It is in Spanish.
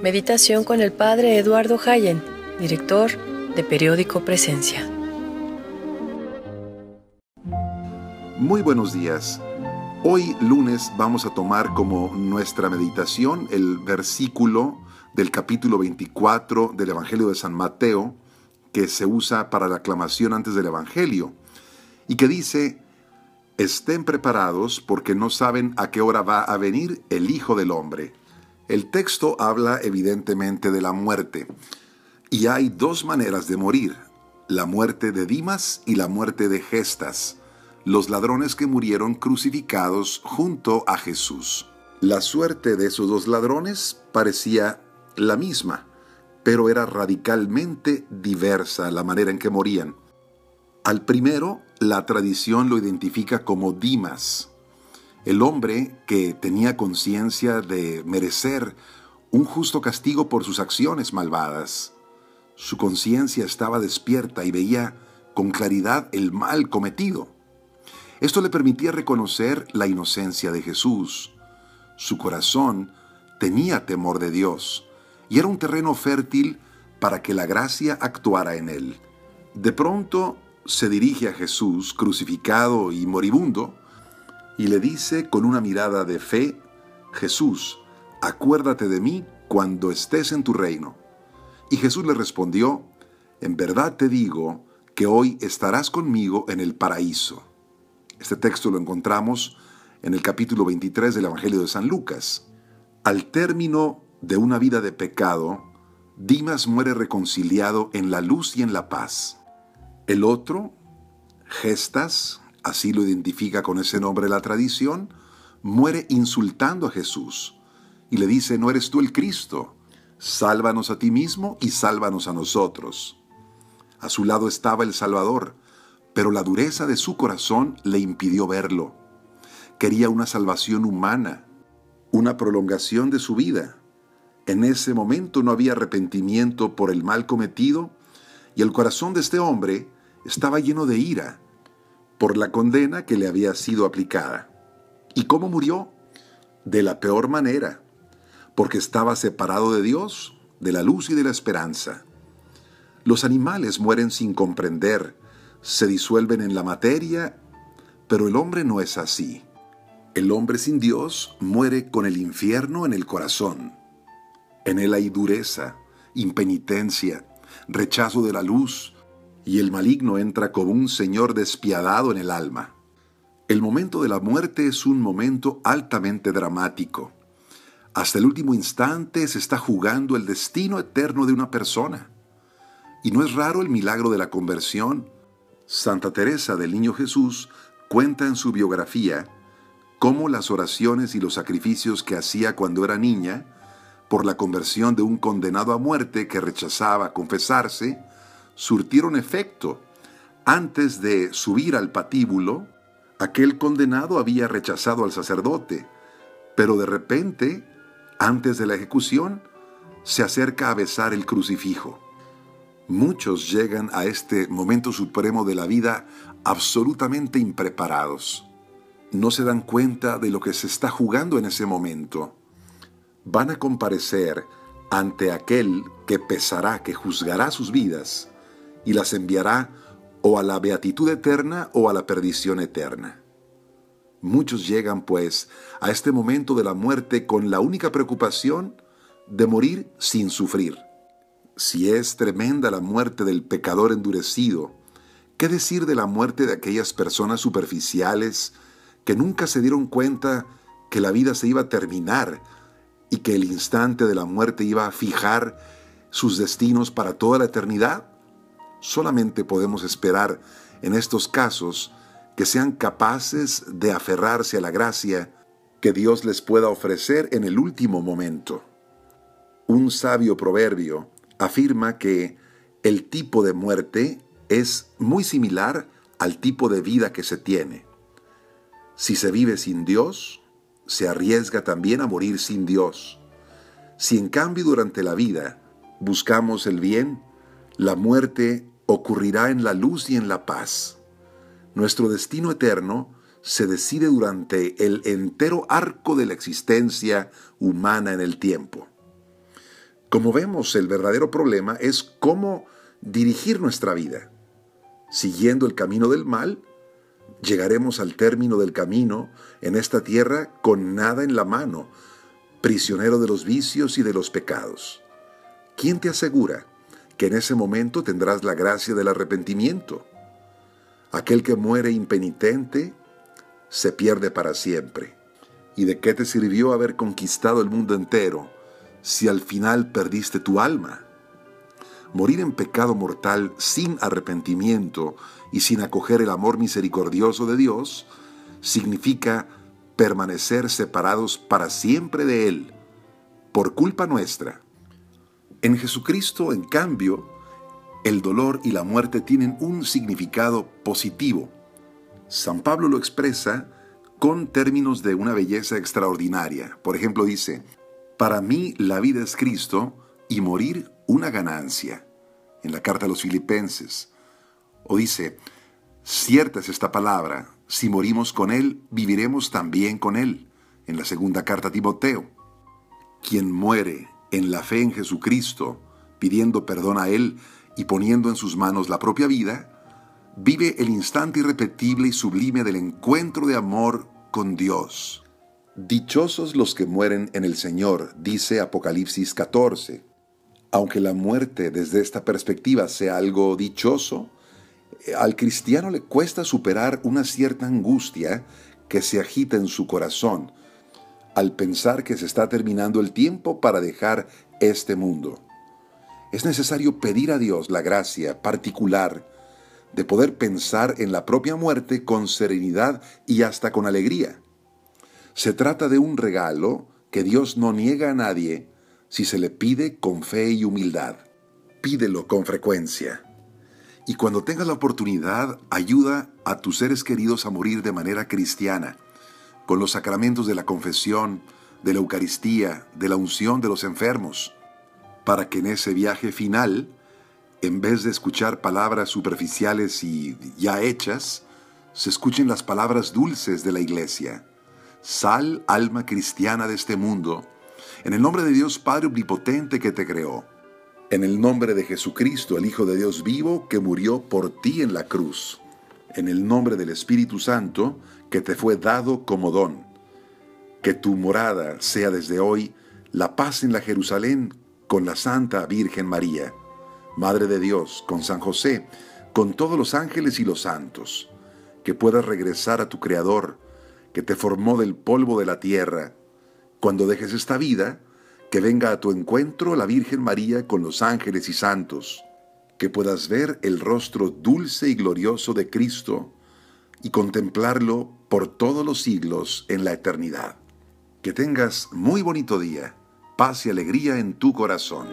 Meditación con el Padre Eduardo Hayen, director de Periódico Presencia. Muy buenos días. Hoy lunes vamos a tomar como nuestra meditación el versículo del capítulo 24 del Evangelio de San Mateo, que se usa para la aclamación antes del Evangelio, y que dice: estén preparados porque no saben a qué hora va a venir el Hijo del Hombre. El texto habla evidentemente de la muerte, y hay dos maneras de morir: la muerte de Dimas y la muerte de Gestas, los ladrones que murieron crucificados junto a Jesús. La suerte de esos dos ladrones parecía la misma, pero era radicalmente diversa la manera en que morían. Al primero, la tradición lo identifica como Dimas, el hombre que tenía conciencia de merecer un justo castigo por sus acciones malvadas. Su conciencia estaba despierta y veía con claridad el mal cometido. Esto le permitía reconocer la inocencia de Jesús. Su corazón tenía temor de Dios y era un terreno fértil para que la gracia actuara en él. De pronto se dirige a Jesús, crucificado y moribundo, y le dice con una mirada de fe: Jesús, acuérdate de mí cuando estés en tu reino. Y Jesús le respondió: en verdad te digo que hoy estarás conmigo en el paraíso. Este texto lo encontramos en el capítulo 23 del Evangelio de San Lucas. Al término de una vida de pecado, Dimas muere reconciliado en la luz y en la paz. El otro, Gestas, así lo identifica con ese nombre la tradición, muere insultando a Jesús y le dice: no eres tú el Cristo, sálvanos a ti mismo y sálvanos a nosotros. A su lado estaba el Salvador, pero la dureza de su corazón le impidió verlo. Quería una salvación humana, una prolongación de su vida. En ese momento no había arrepentimiento por el mal cometido, y el corazón de este hombre estaba lleno de ira por la condena que le había sido aplicada. ¿Y cómo murió? De la peor manera, porque estaba separado de Dios, de la luz y de la esperanza. Los animales mueren sin comprender, se disuelven en la materia, pero el hombre no es así. El hombre sin Dios muere con el infierno en el corazón. En él hay dureza, impenitencia, rechazo de la luz, y el maligno entra como un señor despiadado en el alma. El momento de la muerte es un momento altamente dramático. Hasta el último instante se está jugando el destino eterno de una persona. Y no es raro el milagro de la conversión. Santa Teresa del Niño Jesús cuenta en su biografía cómo las oraciones y los sacrificios que hacía cuando era niña por la conversión de un condenado a muerte que rechazaba confesarse, surtieron efecto. Antes de subir al patíbulo, aquel condenado había rechazado al sacerdote, pero de repente, antes de la ejecución, se acerca a besar el crucifijo. Muchos llegan a este momento supremo de la vida absolutamente impreparados. No se dan cuenta de lo que se está jugando en ese momento. Van a comparecer ante aquel que pesará, que juzgará sus vidas y las enviará o a la beatitud eterna o a la perdición eterna. Muchos llegan, pues, a este momento de la muerte con la única preocupación de morir sin sufrir. Si es tremenda la muerte del pecador endurecido, ¿qué decir de la muerte de aquellas personas superficiales que nunca se dieron cuenta que la vida se iba a terminar y que el instante de la muerte iba a fijar sus destinos para toda la eternidad? Solamente podemos esperar en estos casos que sean capaces de aferrarse a la gracia que Dios les pueda ofrecer en el último momento. Un sabio proverbio afirma que el tipo de muerte es muy similar al tipo de vida que se tiene. Si se vive sin Dios, se arriesga también a morir sin Dios. Si en cambio durante la vida buscamos el bien, la muerte ocurrirá en la luz y en la paz. Nuestro destino eterno se decide durante el entero arco de la existencia humana en el tiempo. Como vemos, el verdadero problema es cómo dirigir nuestra vida. Siguiendo el camino del mal, llegaremos al término del camino en esta tierra con nada en la mano, prisionero de los vicios y de los pecados. ¿Quién te asegura que en ese momento tendrás la gracia del arrepentimiento? Aquel que muere impenitente se pierde para siempre. ¿Y de qué te sirvió haber conquistado el mundo entero si al final perdiste tu alma? Morir en pecado mortal sin arrepentimiento y sin acoger el amor misericordioso de Dios significa permanecer separados para siempre de Él, por culpa nuestra. En Jesucristo, en cambio, el dolor y la muerte tienen un significado positivo. San Pablo lo expresa con términos de una belleza extraordinaria. Por ejemplo, dice: para mí la vida es Cristo y morir una ganancia, en la carta a los Filipenses. O dice: cierta es esta palabra, si morimos con Él, viviremos también con Él, en la segunda carta a Timoteo. Quien muere en la fe en Jesucristo, pidiendo perdón a Él y poniendo en sus manos la propia vida, vive el instante irrepetible y sublime del encuentro de amor con Dios. Dichosos los que mueren en el Señor, dice Apocalipsis 14. Aunque la muerte desde esta perspectiva sea algo dichoso, al cristiano le cuesta superar una cierta angustia que se agita en su corazón al pensar que se está terminando el tiempo para dejar este mundo. Es necesario pedir a Dios la gracia particular de poder pensar en la propia muerte con serenidad y hasta con alegría. Se trata de un regalo que Dios no niega a nadie si se le pide con fe y humildad. Pídelo con frecuencia. Y cuando tengas la oportunidad, ayuda a tus seres queridos a morir de manera cristiana, con los sacramentos de la confesión, de la Eucaristía, de la unción de los enfermos, para que en ese viaje final, en vez de escuchar palabras superficiales y ya hechas, se escuchen las palabras dulces de la Iglesia. Sal, alma cristiana de este mundo, en el nombre de Dios Padre Omnipotente que te creó, en el nombre de Jesucristo, el Hijo de Dios vivo, que murió por ti en la cruz, en el nombre del Espíritu Santo, que te fue dado como don. Que tu morada sea desde hoy la paz en la Jerusalén con la Santa Virgen María, Madre de Dios, con San José, con todos los ángeles y los santos. Que puedas regresar a tu Creador, que te formó del polvo de la tierra. Cuando dejes esta vida, que venga a tu encuentro la Virgen María con los ángeles y santos, que puedas ver el rostro dulce y glorioso de Cristo y contemplarlo por todos los siglos en la eternidad. Que tengas muy bonito día, paz y alegría en tu corazón.